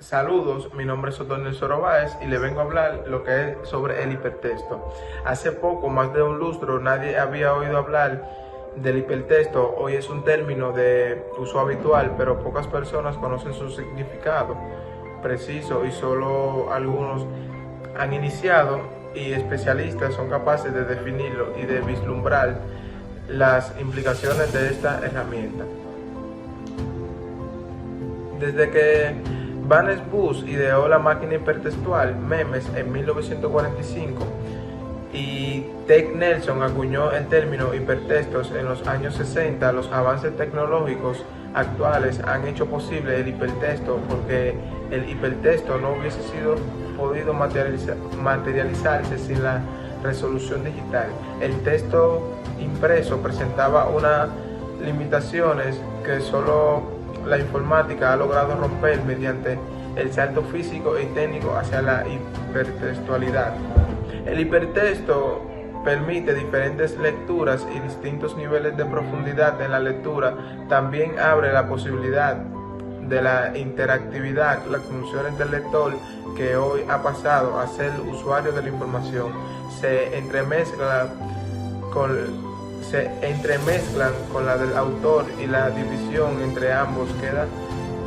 Saludos, mi nombre es Otonel Sorobaez y le vengo a hablar lo que es sobre el hipertexto. Hace poco, más de un lustro, nadie había oído hablar del hipertexto. Hoy es un término de uso habitual, pero pocas personas conocen su significado preciso y solo algunos han iniciado y especialistas son capaces de definirlo y de vislumbrar las implicaciones de esta herramienta. Desde que Vannes Bush ideó la máquina hipertextual MEMES en 1945 y Ted Nelson acuñó el término hipertextos en los años 60, los avances tecnológicos actuales han hecho posible el hipertexto, porque el hipertexto no hubiese podido materializarse sin la resolución digital. El texto impreso presentaba unas limitaciones que solo la informática ha logrado romper mediante el salto físico y técnico hacia la hipertextualidad. El hipertexto permite diferentes lecturas y distintos niveles de profundidad en la lectura. También abre la posibilidad de la interactividad, las funciones del lector, que hoy ha pasado a ser usuario de la información. Se entremezclan con la del autor, y la división entre ambos queda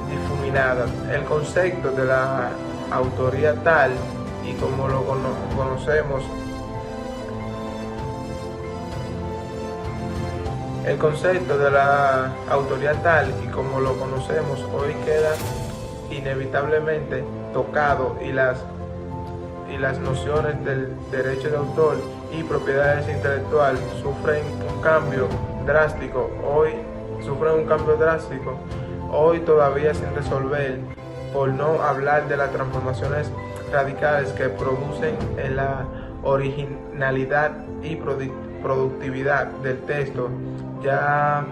difuminada. El concepto de la autoría tal y como lo conocemos hoy queda inevitablemente tocado, y las nociones del derecho de autor y propiedades intelectuales sufren un cambio drástico. Hoy todavía sin resolver, por no hablar de las transformaciones radicales que producen en la originalidad y productividad del texto, ya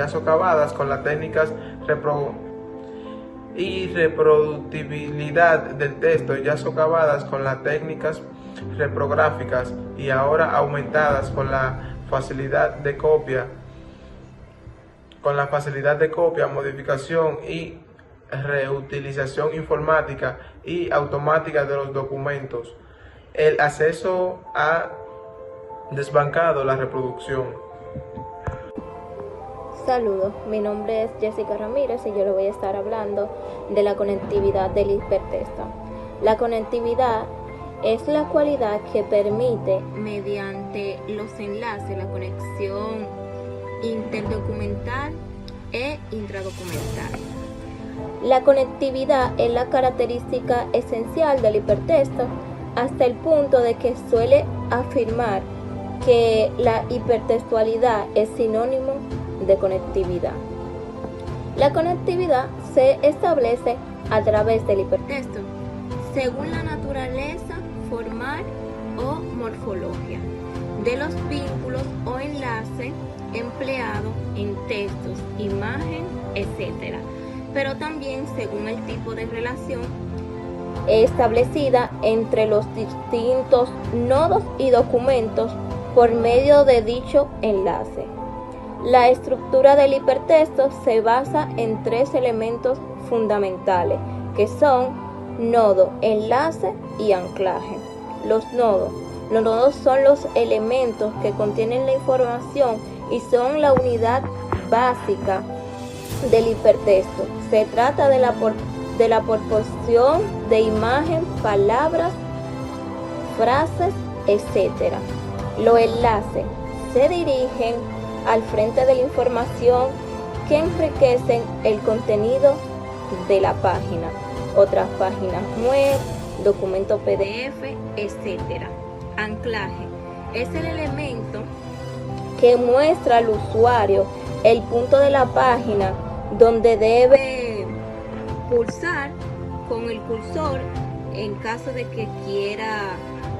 socavadas con las técnicas reproductibilidad del texto, ya socavadas con las técnicas reprográficas, y ahora aumentadas con la facilidad de copia, modificación y reutilización informática y automática de los documentos. El acceso ha desbancado la reproducción. Saludos, mi nombre es Jessica Ramírez y yo le voy a estar hablando de la conectividad del hipertexto. La conectividad es la cualidad que permite, mediante los enlaces, la conexión interdocumental e intradocumental. La conectividad es la característica esencial del hipertexto, hasta el punto de que suele afirmar que la hipertextualidad es sinónimo de conectividad. La conectividad se establece a través del hipertexto, según la naturaleza formal o morfología de los vínculos o enlaces empleados en textos, imagen, etc., pero también según el tipo de relación establecida entre los distintos nodos y documentos por medio de dicho enlace. La estructura del hipertexto se basa en tres elementos fundamentales, que son nodo, enlace y anclaje. Los nodos son los elementos que contienen la información y son la unidad básica del hipertexto. Se trata de la proporción de imagen, palabras, frases, etc. Los enlaces se dirigen al frente de la información que enriquecen el contenido de la página, otras páginas web, documentos PDF, etc. Anclaje es el elemento que muestra al usuario el punto de la página donde debe pulsar con el cursor en caso de que quiera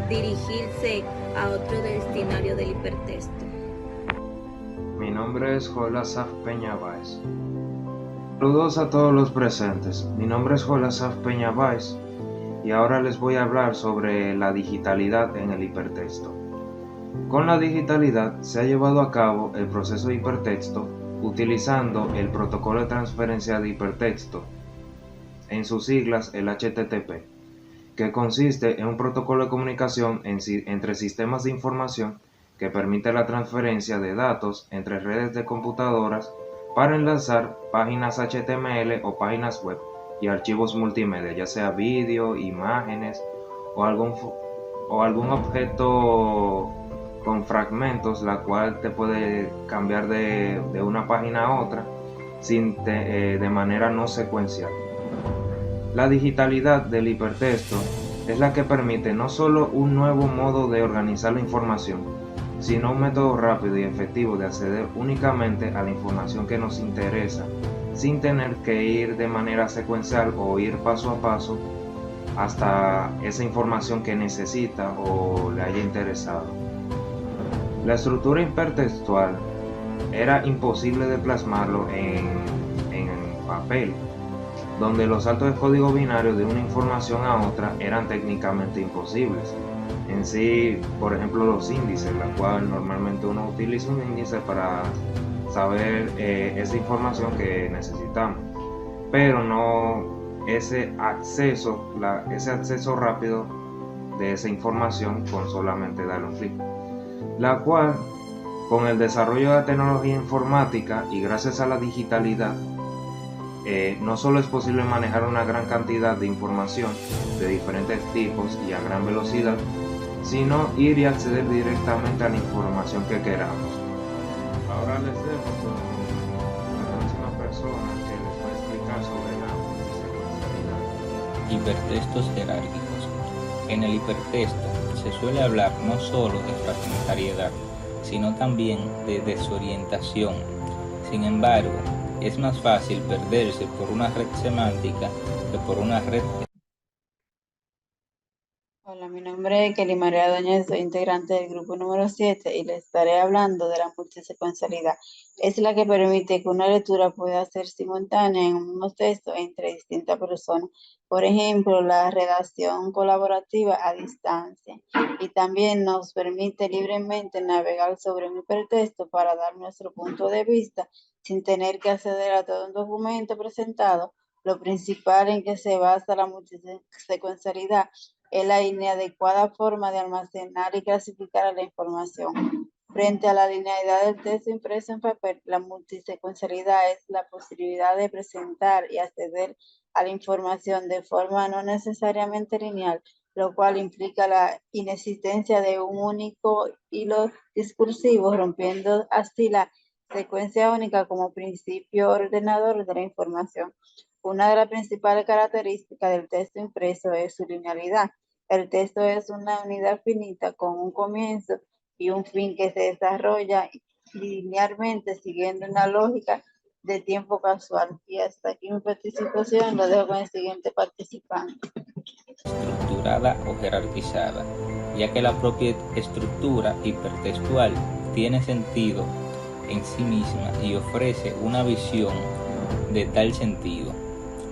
dirigirse a otro destinario del hipertexto. Mi nombre es Joel Asaf Peña Báez. Saludos a todos los presentes. Mi nombre es Joel Asaf Peña Báez y ahora les voy a hablar sobre la digitalidad en el hipertexto. Con la digitalidad se ha llevado a cabo el proceso de hipertexto utilizando el protocolo de transferencia de hipertexto, en sus siglas el HTTP, que consiste en un protocolo de comunicación entre sistemas de información que permite la transferencia de datos entre redes de computadoras para enlazar páginas HTML o páginas web y archivos multimedia, ya sea vídeo, imágenes o algún objeto con fragmentos, la cual te puede cambiar de una página a otra de manera no secuencial. La digitalidad del hipertexto es la que permite no solo un nuevo modo de organizar la información, sino un método rápido y efectivo de acceder únicamente a la información que nos interesa, sin tener que ir de manera secuencial o ir paso a paso hasta esa información que necesita o le haya interesado. La estructura hipertextual era imposible de plasmarlo en papel, donde los saltos de código binario de una información a otra eran técnicamente imposibles. En sí, por ejemplo, los índices, la cual normalmente uno utiliza un índice para saber esa información que necesitamos, pero no ese acceso rápido de esa información con solamente darle un clic, la cual con el desarrollo de la tecnología informática y gracias a la digitalidad no solo es posible manejar una gran cantidad de información de diferentes tipos y a gran velocidad, sino ir y acceder directamente a la información que queramos. Ahora les dejo con la próxima persona que les va a explicar sobre la multisecuencialidad. Hipertextos jerárquicos. En el hipertexto se suele hablar no solo de fragmentariedad, sino también de desorientación. Sin embargo, es más fácil perderse por una red semántica que por una red. Hola, mi nombre es Kelly María Doñez, soy integrante del grupo número 7 y les estaré hablando de la multisecuencialidad. Es la que permite que una lectura pueda ser simultánea en un mismo texto entre distintas personas. Por ejemplo, la redacción colaborativa a distancia. Y también nos permite libremente navegar sobre un hipertexto para dar nuestro punto de vista sin tener que acceder a todo un documento presentado. Lo principal en que se basa la multisecuencialidad es la inadecuada forma de almacenar y clasificar la información. Frente a la linealidad del texto impreso en papel, la multisecuencialidad es la posibilidad de presentar y acceder a la información de forma no necesariamente lineal, lo cual implica la inexistencia de un único hilo discursivo, rompiendo así la secuencia única como principio ordenador de la información. Una de las principales características del texto impreso es su linealidad. El texto es una unidad finita con un comienzo y un fin que se desarrolla linealmente siguiendo una lógica de tiempo casual. Y hasta aquí mi participación, lo dejo con el siguiente participante. Estructurada o jerarquizada, ya que la propia estructura hipertextual tiene sentido en sí misma y ofrece una visión de tal sentido.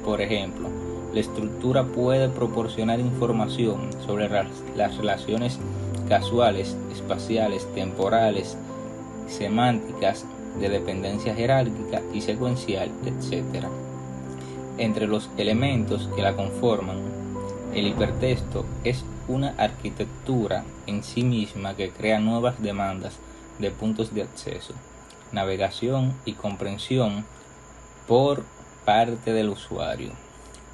Por ejemplo, la estructura puede proporcionar información sobre las relaciones casuales, espaciales, temporales, semánticas, de dependencia jerárquica y secuencial, etc. Entre los elementos que la conforman, el hipertexto es una arquitectura en sí misma que crea nuevas demandas de puntos de acceso, navegación y comprensión por parte del usuario,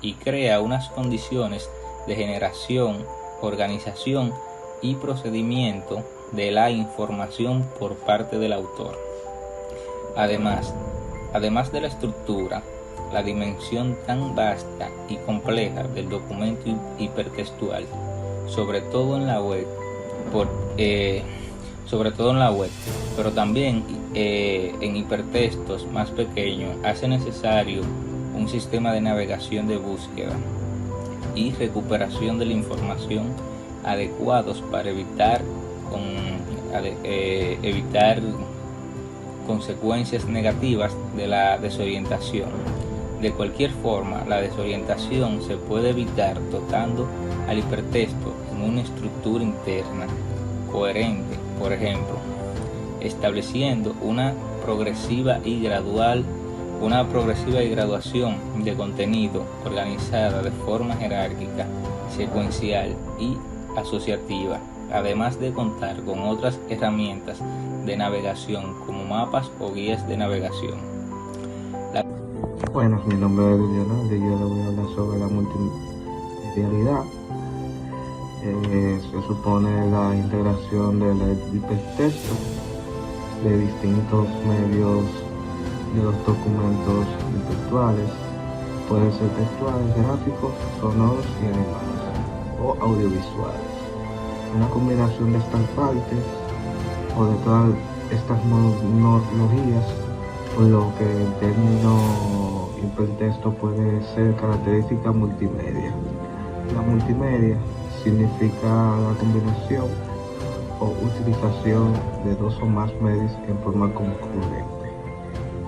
y crea unas condiciones de generación, organización y procedimiento de la información por parte del autor. Además de la estructura, la dimensión tan vasta y compleja del documento hipertextual, sobre todo en la web, pero también en hipertextos más pequeños, hace necesario un sistema de navegación de búsqueda y recuperación de la información adecuados para evitar consecuencias negativas de la desorientación. De cualquier forma, la desorientación se puede evitar dotando al hipertexto en una estructura interna coherente, por ejemplo, estableciendo una progresiva y graduación de contenido organizada de forma jerárquica, secuencial y asociativa, además de contar con otras herramientas de navegación como mapas o guías de navegación. Bueno, mi nombre es Leonardo y yo le voy a hablar sobre la multimedialidad. Se supone la integración del hipertexto de distintos medios de los documentos intelectuales, pueden ser textuales, gráficos, sonoros y animados, o audiovisuales. Una combinación de estas partes o de todas estas tecnologías, por lo que el término hipertexto puede ser característica multimedia. La multimedia significa la combinación o utilización de dos o más medios en forma concurrente.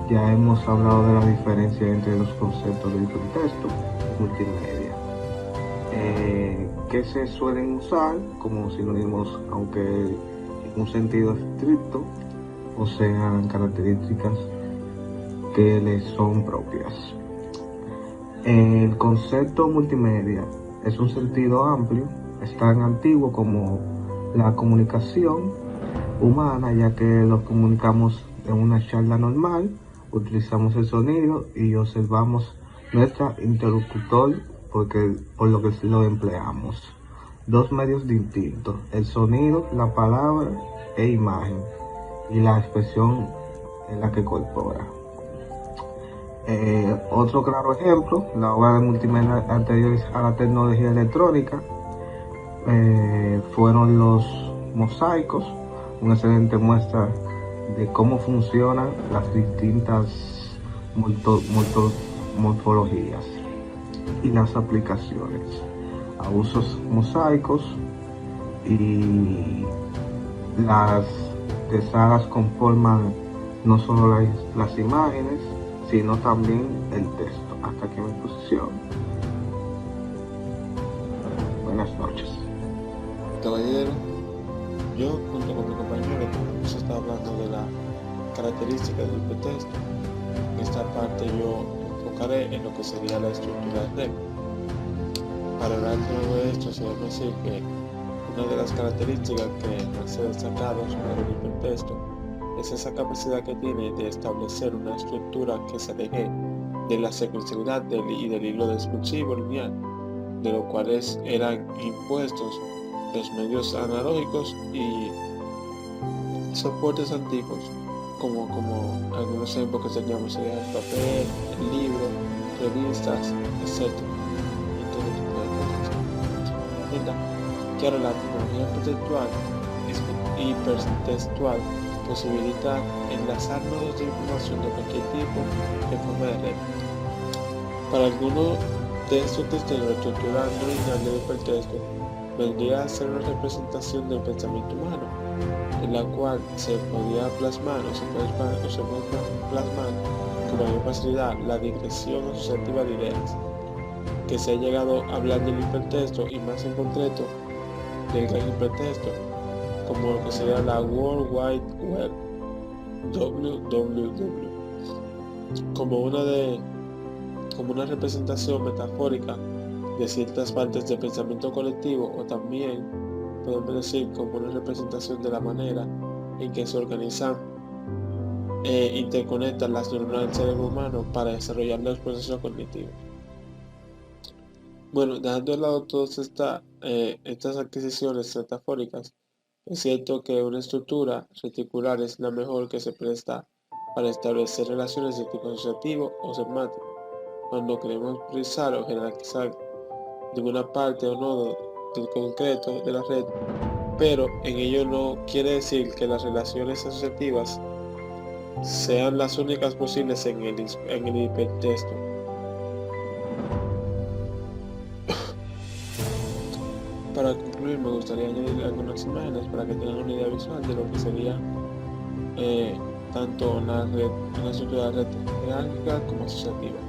Ya hemos hablado de la diferencia entre los conceptos de hipertexto y multimedia, que se suelen usar como sinónimos, aunque en un sentido estricto, o sean características que les son propias. El concepto multimedia es un sentido amplio, es tan antiguo como la comunicación humana, ya que lo comunicamos en una charla normal, utilizamos el sonido y observamos nuestro interlocutor por lo que lo empleamos. Dos medios distintos, el sonido, la palabra e imagen, y la expresión en la que incorpora. Otro claro ejemplo, la obra de multimedia anteriores a la tecnología electrónica fueron los mosaicos, una excelente muestra de cómo funcionan las distintas morfologías y las aplicaciones a usos mosaicos, y las sagas conforman no solo las imágenes, sino también el texto. Hasta aquí mi exposición. Buenas noches. Caballero, yo junto con mi compañero hemos estado hablando de la característica del hipertexto. En esta parte yo enfocaré en lo que sería la estructura del texto. Para hablar de esto, se debe decir que una de las características que debe ser destacado sobre el hipertexto es esa capacidad que tiene de establecer una estructura que se aleje de la secuencialidad y del hilo discursivo lineal, de los cuales eran impuestos los medios analógicos y soportes antiguos, como algunos ejemplos que teníamos serían el papel, el libro, revistas, etc. Que ahora la tecnología hipertextual posibilita enlazar nodos de información de cualquier tipo de forma de red. Para algunos de estos textos, la estructura no lineal del hipertexto vendría a ser una representación del pensamiento humano, en la cual se podía plasmar o se puede plasmar con mayor facilidad la digresión asociativa de ideas, que se ha llegado a hablar del hipertexto y más en concreto del gran hipertexto, como lo que sería la World Wide Web, WWW, como una representación metafórica de ciertas partes del pensamiento colectivo, o también podemos decir como una representación de la manera en que se organizan e interconectan las neuronas del cerebro humano para desarrollar los procesos cognitivos. Bueno, dejando de lado todas estas adquisiciones metafóricas, es cierto que una estructura reticular es la mejor que se presta para establecer relaciones de tipo asociativo o semántico, cuando queremos priorizar o jerarquizar ninguna parte o nodo del concreto de la red, pero en ello no quiere decir que las relaciones asociativas sean las únicas posibles en el hipertexto. Para concluir, me gustaría añadir algunas imágenes para que tengan una idea visual de lo que sería tanto una estructura de red jerárquica como asociativa.